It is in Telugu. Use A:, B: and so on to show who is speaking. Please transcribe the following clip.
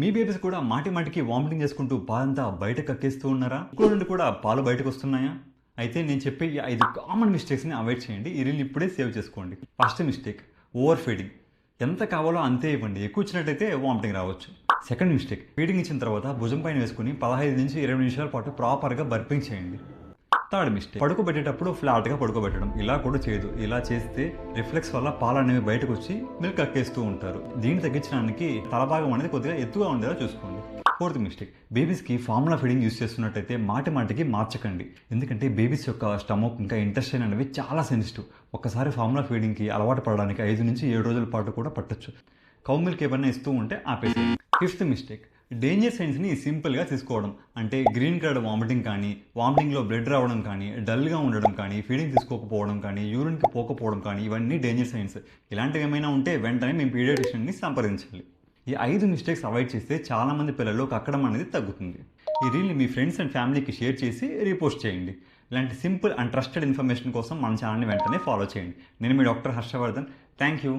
A: మీ బేబీస్ కూడా మాటి మాటికి వామిటింగ్ చేసుకుంటూ పాలంతా బయట కక్కేస్తూ ఉన్నారా? ఇంట్లో నుండి కూడా పాలు బయటకు వస్తున్నాయా? అయితే నేను చెప్పే ఈ 5 కామన్ మిస్టేక్స్ని అవాయిడ్ చేయండి. ఈ రీల్ని ఇప్పుడే సేవ్ చేసుకోండి. First mistake, over feeding. ఎంత కావాలో అంతే ఇవ్వండి. ఎక్కువ ఇచ్చినట్టయితే వామిటింగ్ రావచ్చు. సెకండ్ మిస్టేక్, ఫీడింగ్ ఇచ్చిన తర్వాత భుజం పైన వేసుకుని 15 నుంచి 20 నిమిషాల పాటు ప్రాపర్గా బర్పింగ్ చేయండి. థర్డ్ మిస్టేక్, పడుకోబెట్టేటప్పుడు ఫ్లాట్గా పడుకోబెట్టడం. ఇలా కూడా చేయదు. ఇలా చేస్తే రిఫ్లెక్స్ వల్ల పాలు అనేవి బయటకు వచ్చి మిల్క్ కక్కేస్తూ ఉంటారు. దీన్ని తగ్గించడానికి తలభాగం అనేది కొద్దిగా ఎత్తుగా ఉండేలా చూసుకోండి. ఫోర్త్ మిస్టేక్, బేబీస్కి ఫార్ములా ఫీడింగ్ యూస్ చేస్తున్నట్టయితే మాటికి మార్చకండి. ఎందుకంటే బేబీస్ యొక్క స్టమక్ ఇంకా ఇంటెస్టైన్ అనేవి చాలా సెన్సిటివ్. ఒక్కసారి ఫార్ములా ఫీడింగ్కి అలవాటు పడడానికి 5 నుంచి 7 రోజుల పాటు కూడా పట్టొచ్చు. కౌ మిల్క్ ఏమన్నా ఇస్తూ ఉంటే ఆపేసేయండి. ఫిఫ్త్ మిస్టేక్, డేంజర్ సైన్స్ని సింపుల్గా తీసుకోవడం. అంటే గ్రీన్ కలర్ వామిటింగ్ కానీ, వామిటింగ్లో బ్లడ్ రావడం కానీ, డల్గా ఉండడం కానీ, ఫీడింగ్ తీసుకోకపోవడం కానీ, యూరిన్కి పోకపోవడం కానీ, ఇవన్నీ డేంజర్ సైన్స్. ఇలాంటివి ఏమైనా ఉంటే వెంటనే మేము పీడియాట్రిషియన్ని సంప్రదించాలి. ఈ 5 మిస్టేక్స్ అవాయిడ్ చేస్తే చాలామంది పిల్లలు కక్కడం అనేది తగ్గుతుంది. ఈ రీల్ని మీ ఫ్రెండ్స్ అండ్ ఫ్యామిలీకి షేర్ చేసి రీపోస్ట్ చేయండి. ఇలాంటి సింపుల్ అండ్ ట్రస్టెడ్ ఇన్ఫర్మేషన్ కోసం మన ఛానల్ని వెంటనే ఫాలో చేయండి. నేను మీ డాక్టర్ హర్షవర్ధన్. Thank you.